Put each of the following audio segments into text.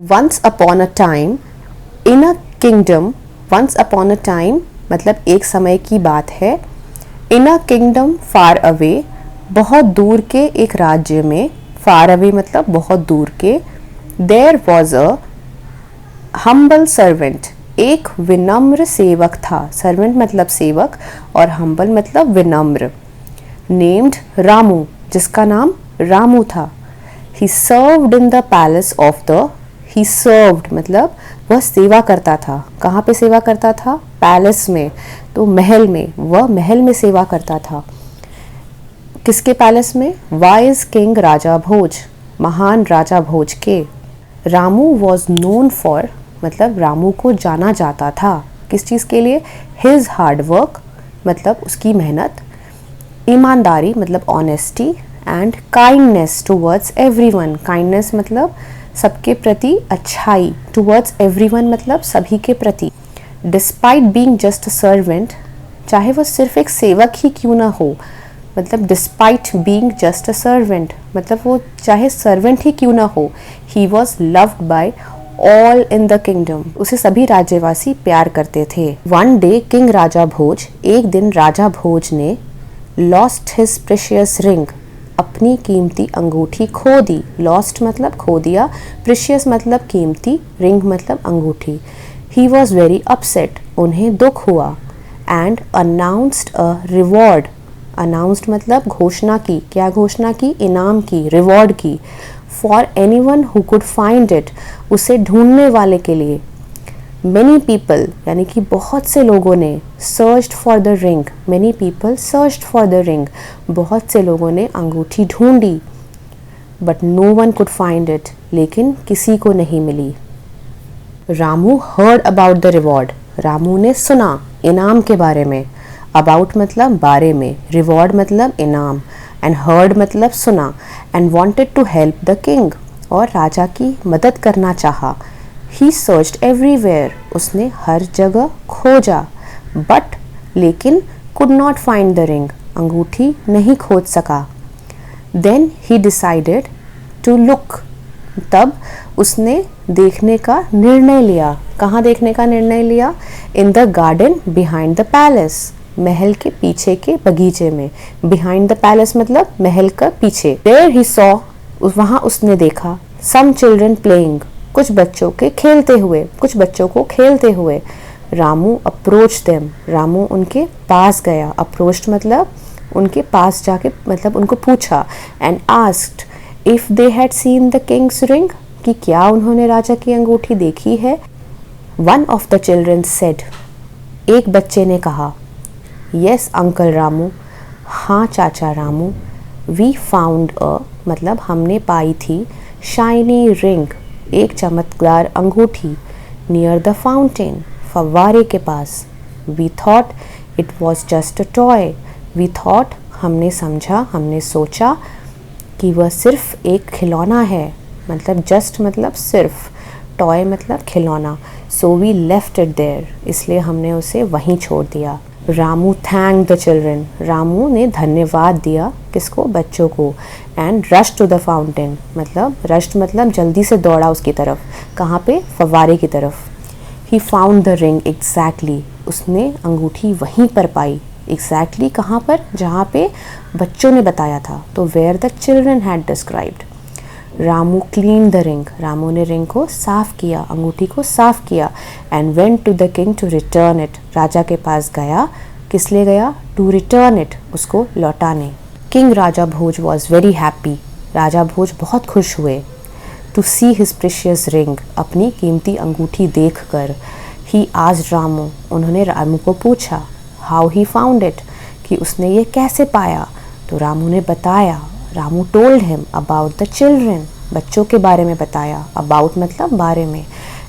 Once upon a time in a kingdom, once upon a time मतलब एक समय की बात है, इन अ किंगडम फार अवे बहुत दूर के एक राज्य में, फार अवे मतलब बहुत दूर के, there was a humble servant एक विनम्र सेवक था, सर्वेंट मतलब सेवक और हम्बल मतलब विनम्र, नेम्ड रामू जिसका नाम रामू था। ही served in the palace of the, he served मतलब वह सेवा करता था। कहाँ पे सेवा करता था? पैलेस में, तो महल में, वह महल में सेवा करता था। किसके पैलेस में? वाइज किंग राजा भोज, महान राजा भोज के। रामू वॉज नोन फॉर मतलब रामू को जाना जाता था किस चीज़ के लिए? हिज हार्ड वर्क मतलब उसकी मेहनत, ईमानदारी मतलब honesty, and kindness towards everyone, kindness मतलब सबके प्रति अच्छाई, टूवर्ड्स एवरीवन मतलब सभी के प्रति। Despite being just a servant, चाहे वह सिर्फ एक सेवक ही क्यों ना हो, मतलब despite being just a servant मतलब वो चाहे सर्वेंट ही क्यों ना हो, he was loved by all in the kingdom, उसे सभी राज्यवासी प्यार करते थे। वन डे किंग राजा भोज, एक दिन राजा भोज ने लॉस्ट हिज प्रेशियस रिंग, अपनी कीमती अंगूठी खो दी। लॉस्ट मतलब खो दिया, प्रेशियस मतलब कीमती, रिंग मतलब अंगूठी। ही वॉज वेरी अपसेट, उन्हें दुख हुआ। And announced a reward, announced मतलब घोषणा की, क्या घोषणा की? इनाम की, रिवॉर्ड की। For anyone who could find it, उसे ढूंढने वाले के लिए। मैनी पीपल यानी कि बहुत से लोगों ने, searched for the ring, many people searched for the ring, बहुत से लोगों ने अंगूठी ढूंढी। But no one could find it, लेकिन किसी को नहीं मिली। Ramu heard about the reward, Ramu ने सुना इनाम के बारे में। अबाउट मतलब बारे में, रिवॉर्ड मतलब इनाम, एंड हर्ड मतलब सुना, and wanted to help the king, और राजा की मदद करना चाहा। ही सर्च्ड एवरीवेयर, उसने हर जगह खोजा। बट लेकिन could not find the ring, अंगूठी नहीं खोज सका। Then he decided to look, तब उसने देखने का निर्णय लिया। कहाँ देखने का निर्णय लिया? In the garden behind the palace, महल के पीछे के बगीचे में। बिहाइंड द पैलेस मतलब महल का पीछे। देयर ही सॉ, वहाँ उसने देखा, सम चिल्ड्रन प्लेइंग, कुछ बच्चों के खेलते हुए, कुछ बच्चों को खेलते हुए। रामू अप्रोच देम, रामू उनके पास गया। अप्रोच्ड मतलब उनके पास जाके मतलब उनको पूछा। And asked if they had seen the Kings ring, कि क्या उन्होंने राजा की अंगूठी देखी है। One of the children said, एक बच्चे ने कहा, यस अंकल रामू, हाँ चाचा रामू। वी फाउंड अ मतलब हमने पाई थी, शाइनी रिंग एक चमकदार अंगूठी, नियर द फाउंटेन फव्वारे के पास। We thought it was just a toy, we thought हमने समझा, हमने सोचा कि वह सिर्फ एक खिलौना है, मतलब जस्ट मतलब सिर्फ, टॉय मतलब खिलौना। So we left it there, इसलिए हमने उसे वहीं छोड़ दिया। Ramu thank the children, Ramu ने धन्यवाद दिया किसको? बच्चों को। And rush to the fountain मतलब रश मतलब जल्दी से दौड़ा उसकी तरफ। कहाँ पे? फव्वारे की तरफ। He found the ring exactly, उसने अंगूठी वहीं पर पाई। एग्जैक्टली कहाँ पर? जहाँ पे बच्चों ने बताया था, तो where the children had described. Ramu clean the ring, Ramu ने रिंग को साफ किया, अंगूठी को साफ किया। And went to the king to return it, राजा के पास गया। किस लिए गया? टू रिटर्न इट, उसको लौटाने। किंग राजा भोज वॉज वेरी हैप्पी, राजा भोज बहुत खुश हुए। To see his precious ring, अपनी कीमती अंगूठी देख कर। ही आस्क्ड रामू, उन्होंने रामू को पूछा, हाउ ही फाउंड इट, कि उसने ये कैसे पाया। तो रामू ने बताया, Ramu told him about the children, बच्चों के बारे में बताया। अबाउट मतलब बारे में।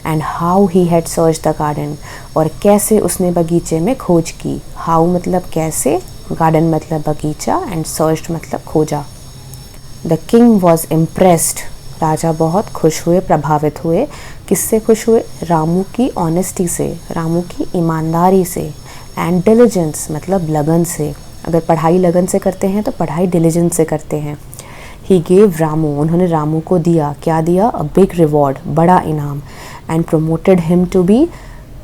And how he had search the garden, और कैसे उसने बगीचे में खोज की। हाउ मतलब कैसे, गार्डन मतलब बगीचा, एंड सर्च मतलब खोजा। द किंग वॉज इम्प्रेस्ड, राजा बहुत खुश हुए, प्रभावित हुए। किससे खुश हुए? रामू की ऑनेस्टी से, रामू की ईमानदारी से। एंड डिलिजेंस मतलब लगन से, अगर पढ़ाई लगन से करते हैं तो पढ़ाई डिलिजेंस से करते हैं। ही गेव रामू, उन्होंने रामू को दिया, क्या दिया, अ बिग रिवॉर्ड, बड़ा इनाम, and promoted him to be,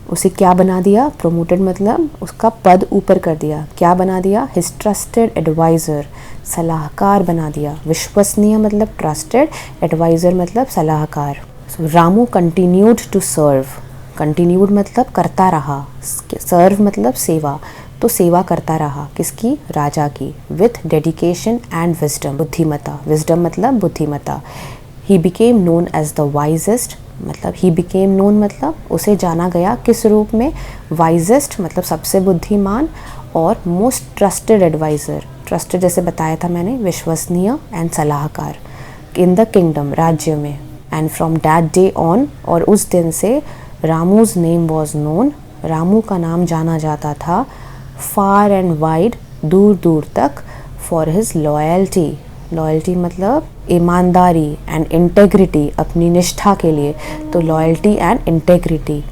उसे क्या बना दिया, प्रोमोटेड मतलब उसका पद ऊपर कर दिया, क्या बना दिया, हिज ट्रस्टेड एडवाइज़र, सलाहकार बना दिया, विश्वसनीय मतलब ट्रस्टेड, एडवाइज़र मतलब सलाहकार। So Ramu continued to serve, continued मतलब करता रहा, सर्व मतलब सेवा, तो सेवा करता रहा किसकी, राजा की, विथ डेडिकेशन एंड विजडम, बुद्धिमता, विजडम मतलब बुद्धिमता। He became known as the wisest, मतलब ही बिकेम नोन मतलब उसे जाना गया किस रूप में, वाइजेस्ट मतलब सबसे बुद्धिमान, और मोस्ट ट्रस्टेड एडवाइज़र, ट्रस्टेड जैसे बताया था मैंने, विश्वसनीय एंड सलाहकार, इन द किंगडम, राज्य में। And from that day on, और उस दिन से रामूज नेम वॉज नोन, रामू का नाम जाना जाता था, फार एंड वाइड, दूर दूर तक, फॉर हिज लॉयल्टी, लॉयल्टी मतलब ईमानदारी, एंड इंटेग्रिटी, अपनी निष्ठा के लिए, तो लॉयल्टी एंड इंटेग्रिटी,